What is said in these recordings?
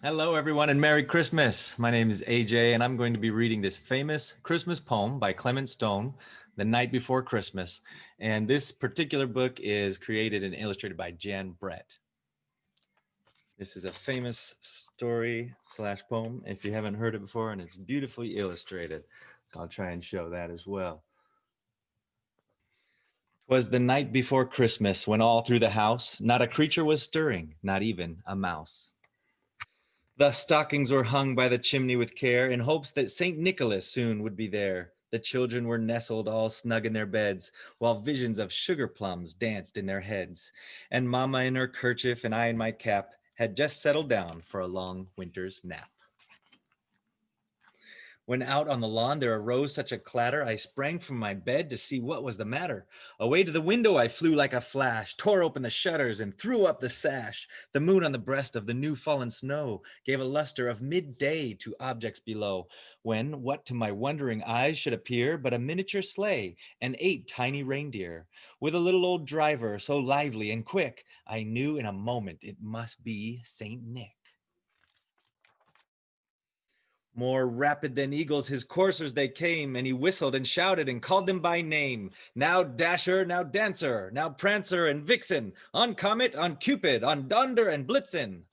Hello, everyone, and Merry Christmas. My name is AJ, and I'm going to be reading this famous Christmas poem by Clement The Night Before Christmas. And this particular book is created and illustrated by Jan Brett. This is a famous story slash poem, if you haven't heard it before, and it's beautifully illustrated. So I'll try and show that as well. 'Twas the night before Christmas, when all through the house not a creature was stirring, not even a mouse. The stockings were hung by the chimney with care, in hopes that St. Nicholas soon would be there. The children were nestled all snug in their beds, while visions of sugar plums danced in their heads. And Mamma in her kerchief and I in my cap had just settled down for a long winter's nap. When out on the lawn there arose such a clatter, I sprang from my bed to see what was the matter. Away to the window I flew like a flash, tore open the shutters and threw up the sash. The moon on the breast of the new fallen snow gave a luster of midday to objects below, when what to my wondering eyes should appear but a miniature sleigh and 8 tiny reindeer, with a little old driver so lively and quick, I knew in a moment it must be Saint Nick. More rapid than eagles, his coursers they came, and he whistled and shouted and called them by name. Now Dasher, now Dancer, now Prancer and Vixen, on Comet, on Cupid, on Donder and Blitzen.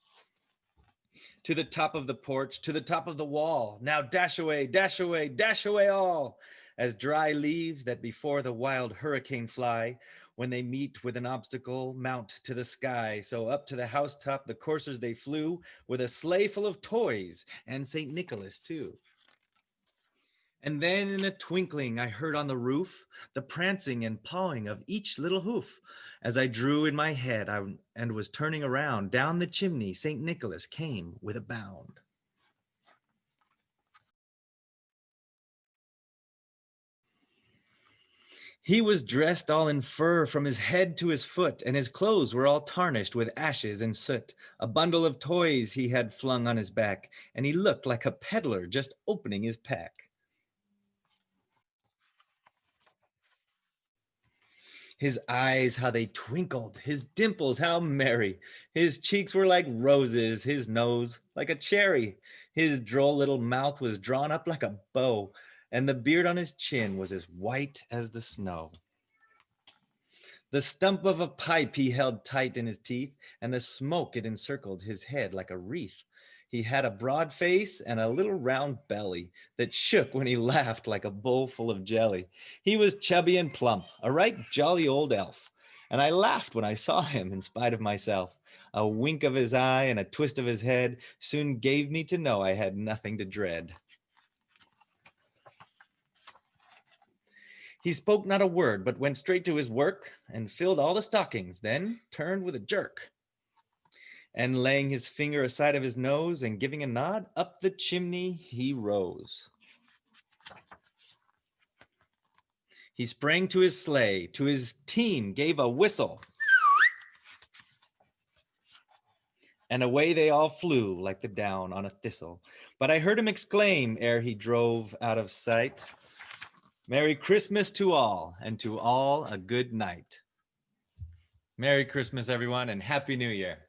To the top of the porch, to the top of the wall, now dash away, dash away, dash away all, as dry leaves that before the wild hurricane fly, when they meet with an obstacle, mount to the sky. So up to the housetop the coursers they flew, with a sleigh full of toys, and St. Nicholas too. And then in a twinkling I heard on the roof the prancing and pawing of each little hoof. As I drew in my head and was turning around, down the chimney St. Nicholas came with a bound. He was dressed all in fur from his head to his foot, and his clothes were all tarnished with ashes and soot. A bundle of toys he had flung on his back, and he looked like a peddler just opening his pack. His eyes, how they twinkled, his dimples, how merry. His cheeks were like roses, his nose like a cherry. His droll little mouth was drawn up like a bow, and the beard on his chin was as white as the snow. The stump of a pipe he held tight in his teeth, and the smoke it encircled his head like a wreath. He had a broad face and a little round belly that shook when he laughed like a bowl full of jelly. He was chubby and plump, a right jolly old elf, and I laughed when I saw him in spite of myself. A wink of his eye and a twist of his head soon gave me to know I had nothing to dread. He spoke not a word, but went straight to his work and filled all the stockings, then turned with a jerk. And laying his finger aside of his nose and giving a nod, up the chimney he rose. He sprang to his sleigh, to his team gave a whistle, and away they all flew like the down on a thistle. But I heard him exclaim ere he drove out of sight, "Merry Christmas to all, and to all a good night." Merry Christmas, everyone, and Happy New Year.